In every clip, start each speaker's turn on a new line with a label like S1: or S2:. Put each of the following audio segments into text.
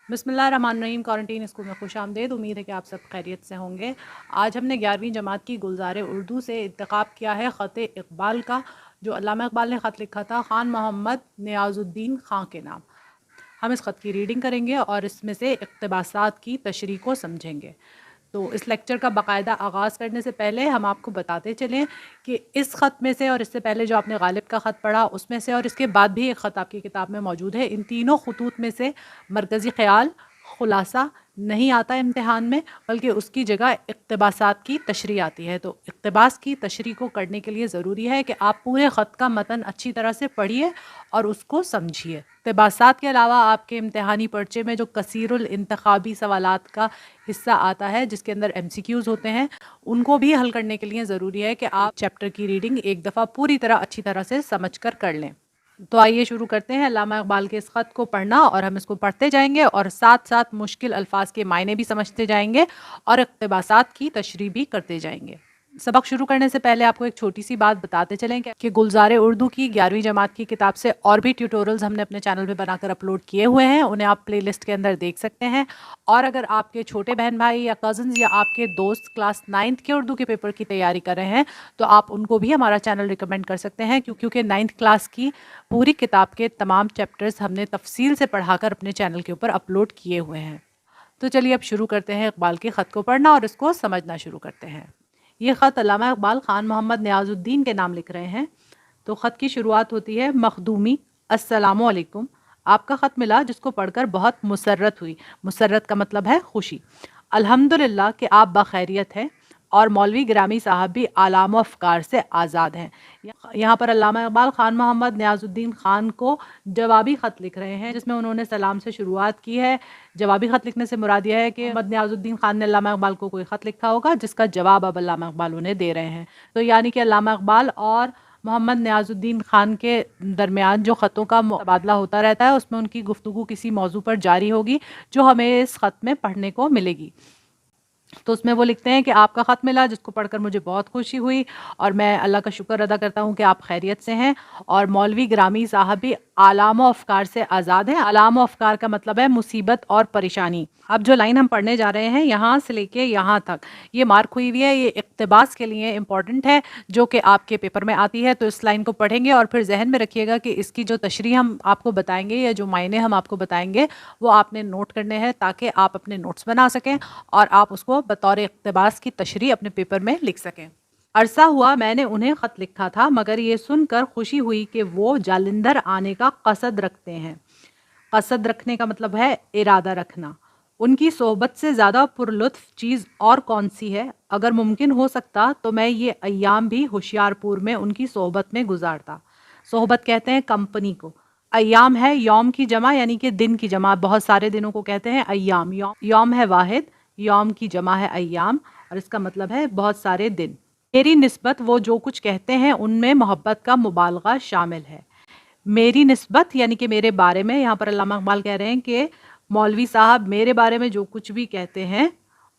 S1: بسم اللہ الرحمن الرحیم۔ کوارنٹین اسکول میں خوش آمدید۔ امید ہے کہ آپ سب خیریت سے ہوں گے۔ آج ہم نے 11ویں جماعت کی گلزار اردو سے انتخاب کیا ہے خط اقبال کا، جو علامہ اقبال نے خط لکھا تھا خان محمد نیاز الدین خان کے نام۔ ہم اس خط کی ریڈنگ کریں گے اور اس میں سے اقتباسات کی تشریح کو سمجھیں گے۔ تو اس لیکچر کا باقاعدہ آغاز کرنے سے پہلے ہم آپ کو بتاتے چلیں کہ اس خط میں سے اور اس سے پہلے جو آپ نے غالب کا خط پڑھا اس میں سے اور اس کے بعد بھی ایک خط آپ کی کتاب میں موجود ہے، ان تینوں خطوط میں سے مرکزی خیال، خلاصہ نہیں آتا امتحان میں، بلکہ اس کی جگہ اقتباسات کی تشریح آتی ہے۔ تو اقتباس کی تشریح کو کرنے کے لیے ضروری ہے کہ آپ پورے خط کا متن اچھی طرح سے پڑھیے اور اس کو سمجھیے۔ اقتباسات کے علاوہ آپ کے امتحانی پرچے میں جو کثیر الانتخابی سوالات کا حصہ آتا ہے، جس کے اندر ایم سی کیوز ہوتے ہیں، ان کو بھی حل کرنے کے لیے ضروری ہے کہ آپ چیپٹر کی ریڈنگ ایک دفعہ پوری طرح اچھی طرح سے سمجھ کر لیں۔ تو آئیے شروع کرتے ہیں علامہ اقبال کے اس خط کو پڑھنا، اور ہم اس کو پڑھتے جائیں گے اور ساتھ ساتھ مشکل الفاظ کے معنی بھی سمجھتے جائیں گے اور اقتباسات کی تشریح بھی کرتے جائیں گے۔ سبق شروع کرنے سے پہلے آپ کو ایک چھوٹی سی بات بتاتے چلیں کہ گلزار اردو کی 11ویں جماعت کی کتاب سے اور بھی ٹیوٹورلز ہم نے اپنے چینل پہ بنا کر اپلوڈ کیے ہوئے ہیں، انہیں آپ پلے لسٹ کے اندر دیکھ سکتے ہیں۔ اور اگر آپ کے چھوٹے بہن بھائی یا کزنز یا آپ کے دوست کلاس 9 کے اردو کے پیپر کی تیاری کر رہے ہیں تو آپ ان کو بھی ہمارا چینل ریکمینڈ کر سکتے ہیں، کیونکہ 9th کلاس کی پوری کتاب کے تمام چیپٹرز ہم نے تفصیل سے پڑھا کر اپنے چینل کے اوپر اپلوڈ کیے ہوئے ہیں۔ تو چلیے اب شروع کرتے ہیں اقبال کے خط کو پڑھنا اور اس کو سمجھنا شروع کرتے ہیں۔ یہ خط علامہ اقبال خان محمد نیاز الدین کے نام لکھ رہے ہیں۔ تو خط کی شروعات ہوتی ہے مخدومی، السلام علیکم، آپ کا خط ملا جس کو پڑھ کر بہت مسرت ہوئی۔ مسرت کا مطلب ہے خوشی۔ الحمدللہ کہ آپ بخیریت ہیں اور مولوی گرامی صاحب بھی آلام و افکار سے آزاد ہیں۔ یہاں پر علامہ اقبال خان محمد نیاز الدین خان کو جوابی خط لکھ رہے ہیں، جس میں انہوں نے سلام سے شروعات کی ہے۔ جوابی خط لکھنے سے مراد یہ ہے کہ محمد نیاز الدین خان نے علامہ اقبال کو کوئی خط لکھا ہوگا جس کا جواب اب علامہ اقبال انہیں دے رہے ہیں۔ تو یعنی کہ علامہ اقبال اور محمد نیاز الدین خان کے درمیان جو خطوں کا تبادلہ ہوتا رہتا ہے، اس میں ان کی گفتگو کسی موضوع پر جاری ہوگی جو ہمیں اس خط میں پڑھنے کو ملے گی۔ تو اس میں وہ لکھتے ہیں کہ آپ کا خط ملا جس کو پڑھ کر مجھے بہت خوشی ہوئی اور میں اللہ کا شکر ادا کرتا ہوں کہ آپ خیریت سے ہیں، اور مولوی گرامی صاحب بھی آلام و افکار سے آزاد ہیں۔ آلام و افکار کا مطلب ہے مصیبت اور پریشانی۔ اب جو لائن ہم پڑھنے جا رہے ہیں یہاں سے لے کے یہاں تک، یہ مارک ہوئی ہوئی ہے، یہ اقتباس کے لیے امپورٹنٹ ہے جو کہ آپ کے پیپر میں آتی ہے۔ تو اس لائن کو پڑھیں گے اور پھر ذہن میں رکھیے گا کہ اس کی جو تشریح ہم آپ کو بتائیں گے یا جو معنی ہم آپ کو بتائیں گے وہ آپ نے نوٹ کرنے ہیں تاکہ آپ اپنے نوٹس بنا سکیں اور آپ اس کو بطور اقتباس کی تشریح اپنے پیپر میں لکھ سکیں۔ عرصہ ہوا میں نے انہیں خط لکھا تھا، مگر یہ سن کر خوشی ہوئی کہ وہ جالندھر آنے کا قصد رکھتے ہیں۔ قصد رکھنے کا مطلب ہے ارادہ رکھنا۔ ان کی صحبت سے زیادہ پرلطف چیز اور کون سی ہے؟ اگر ممکن ہو سکتا تو میں یہ ایام بھی ہوشیار پور میں ان کی صحبت میں گزارتا۔ صحبت کہتے ہیں کمپنی کو۔ ایام ہے یوم کی جمع، یعنی کہ دن کی جمع، بہت سارے دنوں کو کہتے ہیں ایام۔ یوم ہے واحد، یوم کی جمع ہے ایام، اور اس کا مطلب ہے بہت سارے دن۔ میری نسبت وہ جو کچھ کہتے ہیں ان میں محبت کا مبالغہ شامل ہے۔ میری نسبت یعنی کہ میرے بارے میں، یہاں پر علامہ اقبال کہہ رہے ہیں کہ مولوی صاحب میرے بارے میں جو کچھ بھی کہتے ہیں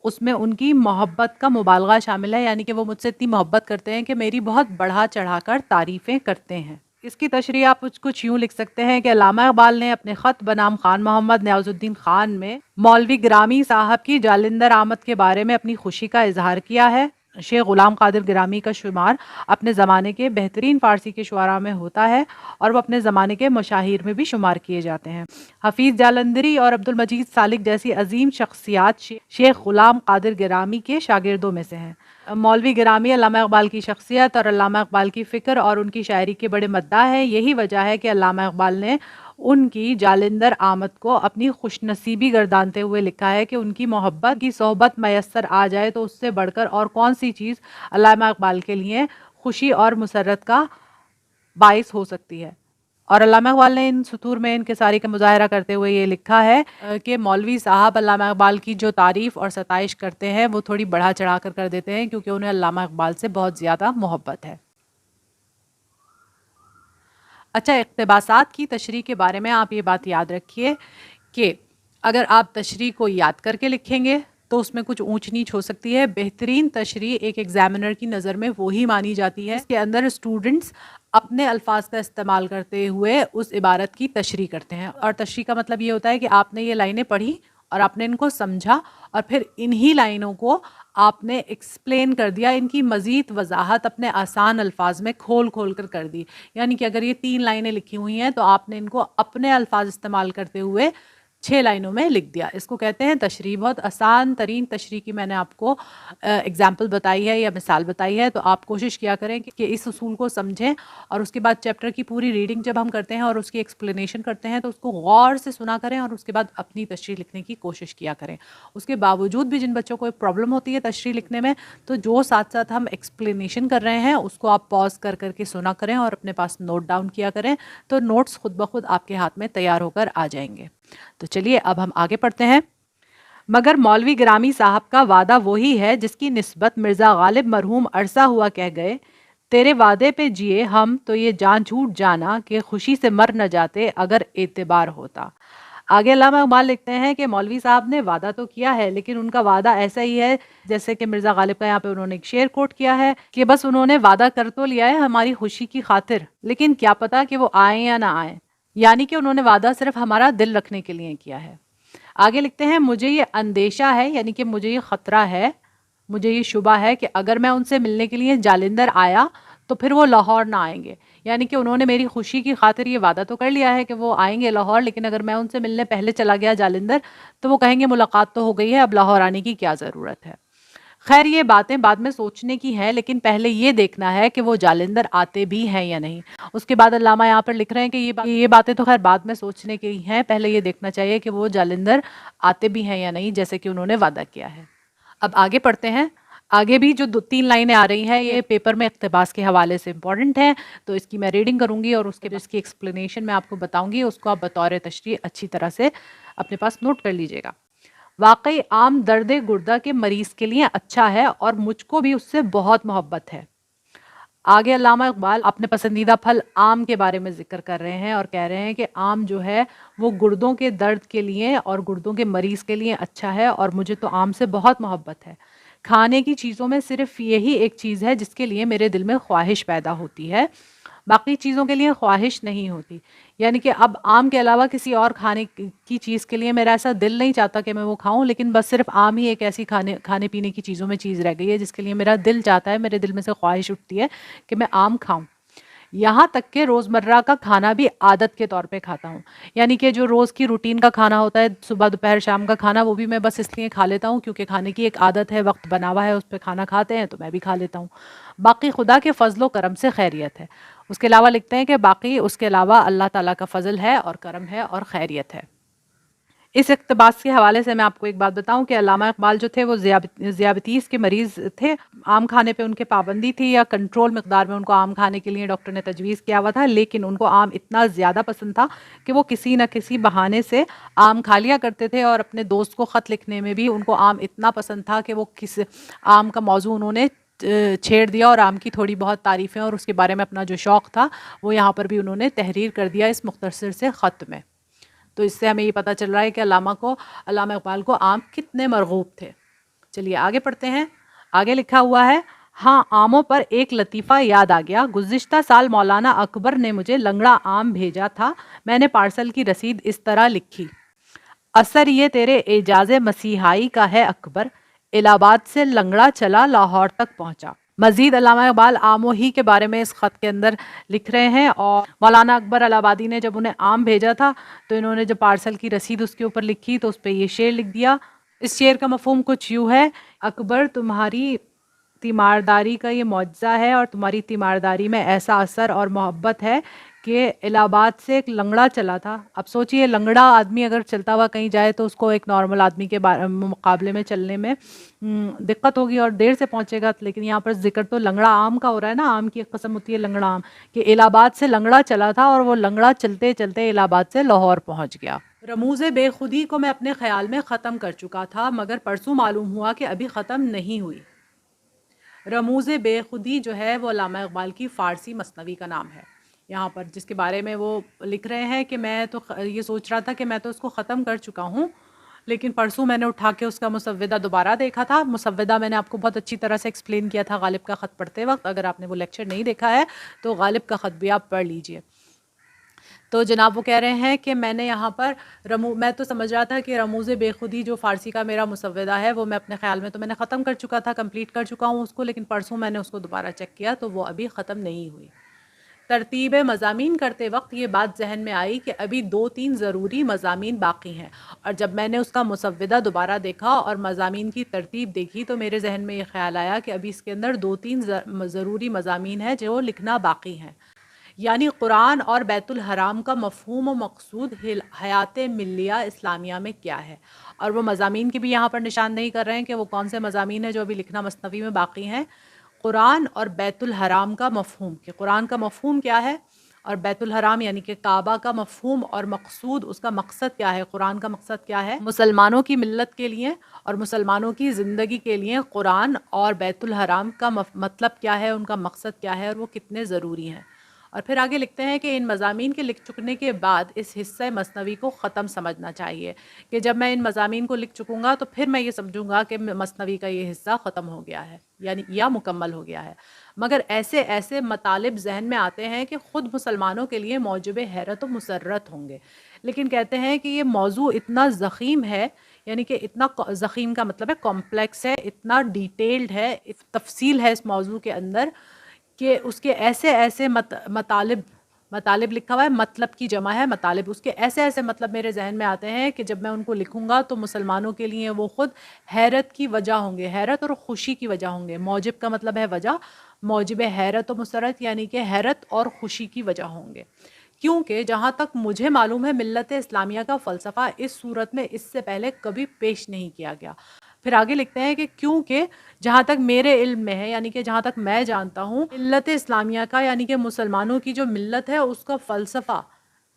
S1: اس میں ان کی محبت کا مبالغہ شامل ہے، یعنی کہ وہ مجھ سے اتنی محبت کرتے ہیں کہ میری بہت بڑھا چڑھا کر تعریفیں کرتے ہیں۔ اس کی تشریح آپ کچھ یوں لکھ سکتے ہیں کہ علامہ اقبال نے اپنے خط بنام خان محمد نیاز الدین خان میں مولوی گرامی صاحب کی جالندھر آمد کے بارے میں اپنی خوشی کا اظہار کیا ہے۔ شیخ غلام قادر گرامی کا شمار اپنے زمانے کے بہترین فارسی کے شعراء میں ہوتا ہے اور وہ اپنے زمانے کے مشاہیر میں بھی شمار کیے جاتے ہیں۔ حفیظ جالندھری اور عبد المجید سالک جیسی عظیم شخصیات شیخ غلام قادر گرامی کے شاگردوں میں سے ہیں۔ مولوی گرامی علامہ اقبال کی شخصیت اور علامہ اقبال کی فکر اور ان کی شاعری کے بڑے مداح ہیں۔ یہی وجہ ہے کہ علامہ اقبال نے ان کی جالندھر آمد کو اپنی خوش نصیبی گردانتے ہوئے لکھا ہے کہ ان کی محبت کی صحبت میسر آ جائے تو اس سے بڑھ کر اور کون سی چیز علامہ اقبال کے لیے خوشی اور مسرت کا باعث ہو سکتی ہے۔ اور علامہ اقبال نے ان سطور میں انکساری کا مظاہرہ کرتے ہوئے یہ لکھا ہے کہ مولوی صاحب علامہ اقبال کی جو تعریف اور ستائش کرتے ہیں وہ تھوڑی بڑھا چڑھا کر دیتے ہیں، کیونکہ انہیں علامہ اقبال سے بہت زیادہ محبت ہے۔ اچھا، اقتباسات کی تشریح کے بارے میں آپ یہ بات یاد رکھیے کہ اگر آپ تشریح کو یاد کر کے لکھیں گے تو اس میں کچھ اونچ نیچ ہو سکتی ہے. بہترین تشریح ایک ایگزامنر کی نظر میں وہی مانی جاتی ہے اس کے اندر اسٹوڈنٹس اپنے الفاظ کا استعمال کرتے ہوئے اس عبارت کی تشریح کرتے ہیں. اور تشریح کا مطلب یہ ہوتا ہے کہ آپ نے یہ لائنیں پڑھی اور آپ نے ان کو سمجھا اور پھر انہی لائنوں کو آپ نے ایکسپلین کر دیا, ان کی مزید وضاحت اپنے آسان الفاظ میں کھول کھول کر دی. یعنی کہ اگر یہ 3 لائنیں لکھی ہوئی ہیں تو آپ نے ان کو اپنے الفاظ استعمال کرتے ہوئے 6 لائنوں میں لکھ دیا. اس کو کہتے ہیں تشریح. بہت آسان ترین تشریح کی میں نے آپ کو اگزامپل بتائی ہے یا مثال بتائی ہے, تو آپ کوشش کیا کریں کہ اس اصول کو سمجھیں اور اس کے بعد چیپٹر کی پوری ریڈنگ جب ہم کرتے ہیں اور اس کی ایکسپلینیشن کرتے ہیں تو اس کو غور سے سنا کریں اور اس کے بعد اپنی تشریح لکھنے کی کوشش کیا کریں. اس کے باوجود بھی جن بچوں کو ایک پرابلم ہوتی ہے تشریح لکھنے میں, تو جو ساتھ ساتھ ہم ایکسپلینیشن کر رہے ہیں اس کو آپ پاز کر کے سنا کریں اور اپنے پاس نوٹ ڈاؤن کیا کریں, تو نوٹس خود بخود آپ کے ہاتھ میں تیار ہو کر آ جائیں گے. تو چلیے اب ہم آگے پڑھتے ہیں. مگر مولوی گرامی صاحب کا وعدہ وہی ہے جس کی نسبت مرزا غالب مرحوم عرصہ ہوا کہہ گئے, تیرے وعدے پہ جیے ہم تو یہ جان جھوٹ جانا کہ خوشی سے مر نہ جاتے اگر اعتبار ہوتا. آگے علامہ اقبال لکھتے ہیں کہ مولوی صاحب نے وعدہ تو کیا ہے لیکن ان کا وعدہ ایسا ہی ہے جیسے کہ مرزا غالب کا یہاں پہ انہوں نے ایک شعر کوٹ کیا ہے کہ بس انہوں نے وعدہ کر تو لیا ہے ہماری خوشی کی خاطر, لیکن کیا پتا کہ وہ آئیں یا نہ آئیں. یعنی کہ انہوں نے وعدہ صرف ہمارا دل رکھنے کے لیے کیا ہے. آگے لکھتے ہیں مجھے یہ اندیشہ ہے, یعنی کہ مجھے یہ خطرہ ہے, مجھے یہ شبہ ہے کہ اگر میں ان سے ملنے کے لیے جالندھر آیا تو پھر وہ لاہور نہ آئیں گے. یعنی کہ انہوں نے میری خوشی کی خاطر یہ وعدہ تو کر لیا ہے کہ وہ آئیں گے لاہور, لیکن اگر میں ان سے ملنے پہلے چلا گیا جالندھر تو وہ کہیں گے ملاقات تو ہو گئی ہے, اب لاہور آنے کی کیا ضرورت ہے. خیر یہ باتیں بعد میں سوچنے کی ہیں, لیکن پہلے یہ دیکھنا ہے کہ وہ جالندھر آتے بھی ہیں یا نہیں. اس کے بعد علامہ یہاں پر لکھ رہے ہیں کہ یہ باتیں تو خیر بعد میں سوچنے کی ہیں, پہلے یہ دیکھنا چاہیے کہ وہ جالندھر آتے بھی ہیں یا نہیں جیسے کہ انہوں نے وعدہ کیا ہے. اب آگے پڑھتے ہیں. آگے بھی جو 2-3 لائنیں آ رہی ہیں یہ پیپر میں اقتباس کے حوالے سے امپورٹنٹ ہیں, تو اس کی میں ریڈنگ کروں گی اور اس کی ایکسپلینیشن میں آپ کو بتاؤں گی, اس کو آپ بطور تشریح اچھی طرح سے اپنے پاس نوٹ کر لیجئے گا. واقعی عام درد گردہ کے مریض کے لیے اچھا ہے اور مجھ کو بھی اس سے بہت محبت ہے. آگے علامہ اقبال اپنے پسندیدہ پھل آم کے بارے میں ذکر کر رہے ہیں اور کہہ رہے ہیں کہ آم جو ہے وہ گردوں کے درد کے لیے اور گردوں کے مریض کے لیے اچھا ہے اور مجھے تو آم سے بہت محبت ہے. کھانے کی چیزوں میں صرف یہی ایک چیز ہے جس کے لیے میرے دل میں خواہش پیدا ہوتی ہے, باقی چیزوں کے لیے خواہش نہیں ہوتی. یعنی کہ اب آم کے علاوہ کسی اور کھانے کی چیز کے لیے میرا ایسا دل نہیں چاہتا کہ میں وہ کھاؤں, لیکن بس صرف آم ہی ایک ایسی کھانے پینے کی چیزوں میں چیز رہ گئی ہے جس کے لیے میرا دل چاہتا ہے, میرے دل میں سے خواہش اٹھتی ہے کہ میں آم کھاؤں. یہاں تک کہ روزمرہ کا کھانا بھی عادت کے طور پہ کھاتا ہوں. یعنی کہ جو روز کی روٹین کا کھانا ہوتا ہے, صبح دوپہر شام کا کھانا, وہ بھی میں بس اس لیے کھا لیتا ہوں کیونکہ کھانے کی ایک عادت ہے, وقت بنا ہوا ہے, اس پہ کھانا کھاتے ہیں تو میں بھی کھا لیتا ہوں. باقی خدا کے فضل و کرم سے خیریت ہے. اس کے علاوہ لکھتے ہیں کہ باقی اس کے علاوہ اللہ تعالیٰ کا فضل ہے اور کرم ہے اور خیریت ہے. اس اقتباس کے حوالے سے میں آپ کو ایک بات بتاؤں کہ علامہ اقبال جو تھے وہ ذیابیطیز کے مریض تھے. آم کھانے پہ ان کے پابندی تھی یا کنٹرول مقدار میں ان کو آم کھانے کے لیے ڈاکٹر نے تجویز کیا ہوا تھا, لیکن ان کو آم اتنا زیادہ پسند تھا کہ وہ کسی نہ کسی بہانے سے آم کھا لیا کرتے تھے. اور اپنے دوست کو خط لکھنے میں بھی ان کو آم اتنا پسند تھا کہ وہ آم کا موضوع انہوں نے چھیڑ دیا اور آم کی تھوڑی بہت تعریفیں اور اس کے بارے میں اپنا جو شوق تھا وہ یہاں پر بھی انہوں نے تحریر کر دیا اس مختصر سے خط میں. تو اس سے ہمیں یہ پتہ چل رہا ہے کہ علامہ اقبال کو آم کتنے مرغوب تھے. چلیے آگے پڑھتے ہیں. آگے لکھا ہوا ہے, ہاں آموں پر ایک لطیفہ یاد آ گیا. گزشتہ سال مولانا اکبر نے مجھے لنگڑا آم بھیجا تھا. میں نے پارسل کی رسید اس طرح لکھی, اثر یہ تیرے اعجاز مسیحائی کا ہے اکبر, الہ آباد سے لنگڑا چلا لاہور تک پہنچا. مزید علامہ اقبال آموں ہی کے بارے میں اس خط کے اندر لکھ رہے ہیں, اور مولانا اکبر الہ آبادی نے جب انہیں آم بھیجا تھا تو انہوں نے جب پارسل کی رسید اس کے اوپر لکھی تو اس پہ یہ شعر لکھ دیا. اس شعر کا مفہوم کچھ یوں ہے, اکبر تمہاری تیمارداری کا یہ معجزہ ہے اور تمہاری تیمارداری میں ایسا اثر اور محبت ہے کہ الہ آباد سے ایک لنگڑا چلا تھا. اب سوچئے لنگڑا آدمی اگر چلتا ہوا کہیں جائے تو اس کو ایک نارمل آدمی کے مقابلے میں چلنے میں دقت ہوگی اور دیر سے پہنچے گا, لیکن یہاں پر ذکر تو لنگڑا آم کا ہو رہا ہے نا. آم کی ایک قسم ہوتی ہے لنگڑا آم, کہ الہ آباد سے لنگڑا چلا تھا اور وہ لنگڑا چلتے چلتے الہ آباد سے لاہور پہنچ گیا. رموز بے خودی کو میں اپنے خیال میں ختم کر چکا تھا مگر پرسوں معلوم ہوا کہ ابھی ختم نہیں ہوئی. رموز بے خودی جو ہے وہ علامہ اقبال کی فارسی مثنوی کا نام ہے یہاں پر, جس کے بارے میں وہ لکھ رہے ہیں کہ میں تو یہ سوچ رہا تھا کہ میں تو اس کو ختم کر چکا ہوں لیکن پرسوں میں نے اٹھا کے اس کا مسودہ دوبارہ دیکھا تھا. مسودہ میں نے آپ کو بہت اچھی طرح سے ایکسپلین کیا تھا غالب کا خط پڑھتے وقت. اگر آپ نے وہ لیکچر نہیں دیکھا ہے تو غالب کا خط بھی آپ پڑھ لیجئے. تو جناب وہ کہہ رہے ہیں کہ میں نے یہاں پر میں تو سمجھ رہا تھا کہ رموز بے خودی جو فارسی کا میرا مسودہ ہے وہ میں اپنے خیال میں تو میں نے ختم کر چکا تھا، کمپلیٹ کر چکا ہوں اس کو، لیکن پرسوں میں نے اس کو دوبارہ چیک کیا تو وہ ابھی ختم نہیں ہوئی. ترتیب مضامین کرتے وقت یہ بات ذہن میں آئی کہ ابھی 2-3 ضروری مضامین باقی ہیں، اور جب میں نے اس کا مسودہ دوبارہ دیکھا اور مضامین کی ترتیب دیکھی تو میرے ذہن میں یہ خیال آیا کہ ابھی اس کے اندر 2-3 ضروری مضامین ہیں جو لکھنا باقی ہیں. یعنی قرآن اور بیت الحرام کا مفہوم و مقصود حیات ملیہ اسلامیہ میں کیا ہے، اور وہ مضامین کی بھی یہاں پر نشاندہی کر رہے ہیں کہ وہ کون سے مضامین ہیں جو ابھی لکھنا مثنوی میں باقی ہیں. قرآن اور بیت الحرام کا مفہوم، کہ قرآن کا مفہوم کیا ہے اور بیت الحرام یعنی کہ کعبہ کا مفہوم اور مقصود، اس کا مقصد کیا ہے، قرآن کا مقصد کیا ہے مسلمانوں کی ملت کے لیے اور مسلمانوں کی زندگی کے لیے. قرآن اور بیت الحرام کا مطلب کیا ہے، ان کا مقصد کیا ہے اور وہ کتنے ضروری ہیں. اور پھر آگے لکھتے ہیں کہ ان مضامین کے لکھ چکنے کے بعد اس حصہ مثنوی کو ختم سمجھنا چاہیے، کہ جب میں ان مضامین کو لکھ چکوں گا تو پھر میں یہ سمجھوں گا کہ مثنوی کا یہ حصہ ختم ہو گیا ہے، یعنی یا مکمل ہو گیا ہے. مگر ایسے مطالب ذہن میں آتے ہیں کہ خود مسلمانوں کے لیے موجب حیرت و مسرت ہوں گے، لیکن کہتے ہیں کہ یہ موضوع اتنا ضخیم ہے، یعنی کہ اتنا ضخیم کا مطلب ہے کمپلیکس ہے، اتنا ڈیٹیلڈ ہے، تفصیل ہے اس موضوع کے اندر کہ اس کے ایسے مطالب لکھا ہوا ہے، مطلب کی جمع ہے مطالب، اس کے ایسے مطلب میرے ذہن میں آتے ہیں کہ جب میں ان کو لکھوں گا تو مسلمانوں کے لیے وہ خود حیرت کی وجہ ہوں گے، حیرت اور خوشی کی وجہ ہوں گے. موجب کا مطلب ہے وجہ، موجب حیرت و مسرت یعنی کہ حیرت اور خوشی کی وجہ ہوں گے. کیونکہ جہاں تک مجھے معلوم ہے ملت اسلامیہ کا فلسفہ اس صورت میں اس سے پہلے کبھی پیش نہیں کیا گیا. پھر آگے لکھتے ہیں کہ کیونکہ جہاں تک میرے علم میں ہے، یعنی کہ جہاں تک میں جانتا ہوں، ملت اسلامیہ کا یعنی کہ مسلمانوں کی جو ملت ہے اس کا فلسفہ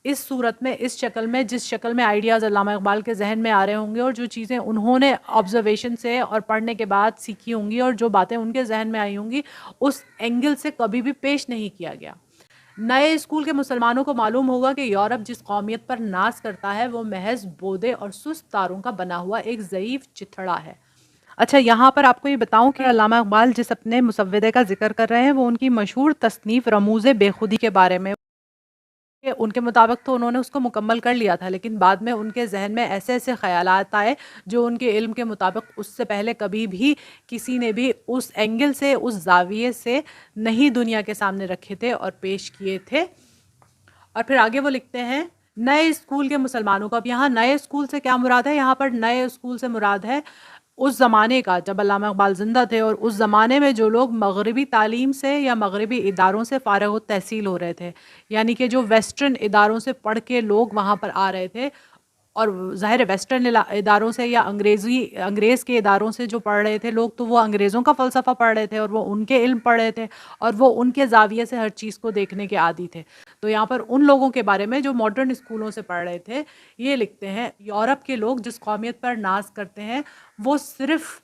S1: اس صورت میں، اس شکل میں، جس شکل میں آئیڈیاز علامہ اقبال کے ذہن میں آ رہے ہوں گے اور جو چیزیں انہوں نے آبزرویشن سے اور پڑھنے کے بعد سیکھی ہوں گی اور جو باتیں ان کے ذہن میں آئی ہوں گی، اس اینگل سے کبھی بھی پیش نہیں کیا گیا. نئے اسکول کے مسلمانوں کو معلوم ہوگا کہ یورپ جس قومیت پر ناز کرتا ہے وہ محض بودے اور سست تاروں کا بنا ہوا ایک ضعیف چتھڑا ہے. اچھا، یہاں پر آپ کو یہ بتاؤں کہ علامہ اقبال جس اپنے مسودے کا ذکر کر رہے ہیں وہ ان کی مشہور تصنیف رموز بے خودی کے بارے میں. ان کے مطابق تو انہوں نے اس کو مکمل کر لیا تھا، لیکن بعد میں ان کے ذہن میں ایسے خیالات آئے جو ان کے علم کے مطابق اس سے پہلے کبھی بھی کسی نے بھی اس اینگل سے، اس زاویے سے نہیں دنیا کے سامنے رکھے تھے اور پیش کیے تھے. اور پھر آگے وہ لکھتے ہیں نئے اسکول کے مسلمانوں کو. اب یہاں نئے اسکول سے کیا مراد ہے؟ یہاں پر نئے اسکول سے مراد ہے اس زمانے کا جب علامہ اقبال زندہ تھے، اور اس زمانے میں جو لوگ مغربی تعلیم سے یا مغربی اداروں سے فارغ التحصیل ہو رہے تھے، یعنی کہ جو ویسٹرن اداروں سے پڑھ کے لوگ وہاں پر آ رہے تھے، اور ظاہر ویسٹرن اداروں سے یا انگریز کے اداروں سے جو پڑھ رہے تھے لوگ، تو وہ انگریزوں کا فلسفہ پڑھ رہے تھے اور وہ ان کے علم پڑھ رہے تھے اور وہ ان کے زاویے سے ہر چیز کو دیکھنے کے عادی تھے. تو یہاں پر ان لوگوں کے بارے میں جو ماڈرن اسکولوں سے پڑھ رہے تھے یہ لکھتے ہیں یورپ کے لوگ جس قومیت پر ناز کرتے ہیں وہ صرف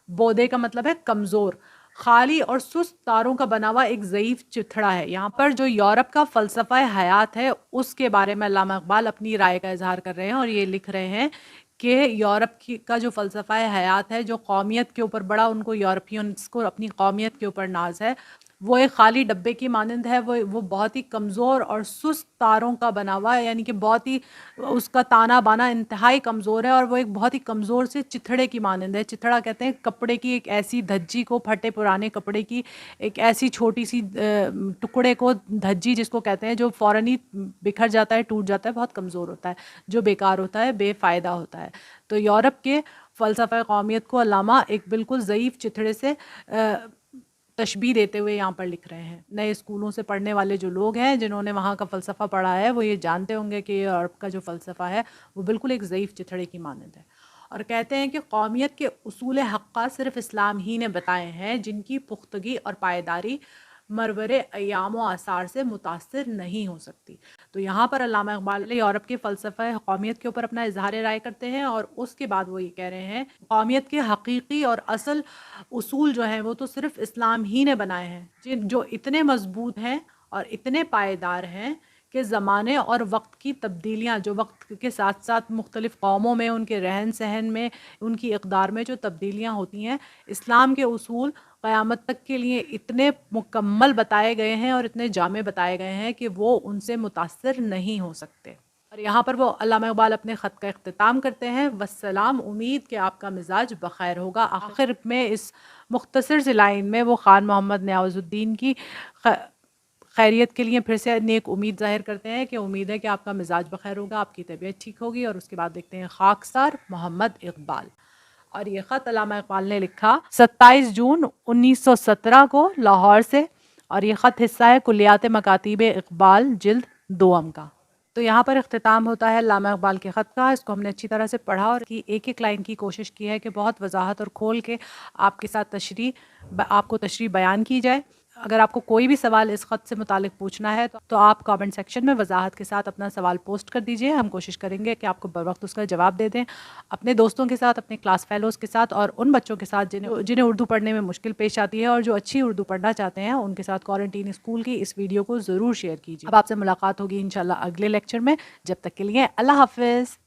S1: بودے کا مطلب ہے کمزور، خالی اور سست تاروں کا بنا ہوا ایک ضعیف چتھڑا ہے. یہاں پر جو یورپ کا فلسفہ حیات ہے اس کے بارے میں علامہ اقبال اپنی رائے کا اظہار کر رہے ہیں اور یہ لکھ رہے ہیں کہ یورپ کا جو فلسفہ حیات ہے، جو قومیت کے اوپر بڑا ان کو یورپینز کو اپنی قومیت کے اوپر ناز ہے، وہ ایک خالی ڈبے کی مانند ہے. وہ بہت ہی کمزور اور سست تاروں کا بنا ہوا ہے، یعنی کہ بہت ہی اس کا تانا بانا انتہائی کمزور ہے، اور وہ ایک بہت ہی کمزور سے چتھڑے کی مانند ہے. چتھڑا کہتے ہیں کپڑے کی ایک ایسی دھجی کو، پھٹے پرانے کپڑے کی ایک ایسی چھوٹی سی ٹکڑے کو، دھجی جس کو کہتے ہیں جو فوراً ہی بکھر جاتا ہے، ٹوٹ جاتا ہے، بہت کمزور ہوتا ہے، جو بیکار ہوتا ہے، بے فائدہ ہوتا ہے. تو یورپ کے فلسفہ قومیت کو علامہ ایک بالکل ضعیف چتھڑے سے تشبیہ دیتے ہوئے یہاں پر لکھ رہے ہیں. نئے اسکولوں سے پڑھنے والے جو لوگ ہیں جنہوں نے وہاں کا فلسفہ پڑھا ہے وہ یہ جانتے ہوں گے کہ یورپ کا جو فلسفہ ہے وہ بالکل ایک ضعیف چتھڑے کی مانند ہے. اور کہتے ہیں کہ قومیت کے اصول حقہ صرف اسلام ہی نے بتائے ہیں جن کی پختگی اور پائیداری مرور ایام و آثار سے متاثر نہیں ہو سکتی. تو یہاں پر علامہ اقبال یورپ کے فلسفہ قومیت کے اوپر اپنا اظہار رائے کرتے ہیں، اور اس کے بعد وہ یہ کہہ رہے ہیں قومیت کے حقیقی اور اصل اصول جو ہیں وہ تو صرف اسلام ہی نے بنائے ہیں، جو اتنے مضبوط ہیں اور اتنے پائیدار ہیں کہ زمانے اور وقت کی تبدیلیاں جو وقت کے ساتھ ساتھ مختلف قوموں میں ان کے رہن سہن میں ان کی اقدار میں جو تبدیلیاں ہوتی ہیں، اسلام کے اصول قیامت تک کے لیے اتنے مکمل بتائے گئے ہیں اور اتنے جامع بتائے گئے ہیں کہ وہ ان سے متاثر نہیں ہو سکتے۔ اور یہاں پر وہ علامہ اقبال اپنے خط کا اختتام کرتے ہیں، والسلام، امید کہ آپ کا مزاج بخیر ہوگا۔ آخر میں اس مختصر سی لائن میں وہ خان محمد نیاز الدین کی خیریت کے لیے پھر سے نیک امید ظاہر کرتے ہیں کہ امید ہے کہ آپ کا مزاج بخیر ہوگا، آپ کی طبیعت ٹھیک ہوگی، اور اس کے بعد دیکھتے ہیں خاکسار محمد اقبال۔ اور یہ خط علامہ اقبال نے لکھا 27 جون 1917 کو لاہور سے، اور یہ خط حصہ ہے کلیات مکاتیب اقبال جلد دوم کا۔ تو یہاں پر اختتام ہوتا ہے علامہ اقبال کے خط کا۔ اس کو ہم نے اچھی طرح سے پڑھا اور ایک ایک لائن کی کوشش کی ہے کہ بہت وضاحت اور کھول کے آپ کے ساتھ آپ کو تشریح بیان کی جائے۔ اگر آپ کو کوئی بھی سوال اس خط سے متعلق پوچھنا ہے تو آپ کامنٹ سیکشن میں وضاحت کے ساتھ اپنا سوال پوسٹ کر دیجئے، ہم کوشش کریں گے کہ آپ کو بر وقت اس کا جواب دے دیں۔ اپنے دوستوں کے ساتھ، اپنے کلاس فیلوز کے ساتھ اور ان بچوں کے ساتھ جنہیں اردو پڑھنے میں مشکل پیش آتی ہے اور جو اچھی اردو پڑھنا چاہتے ہیں، ان کے ساتھ کوارنٹین اسکول کی اس ویڈیو کو ضرور شیئر کیجیے۔ اب آپ سے ملاقات ہوگی انشاءاللہ اگلے لیکچر میں، جب تک کے لیے اللہ حافظ۔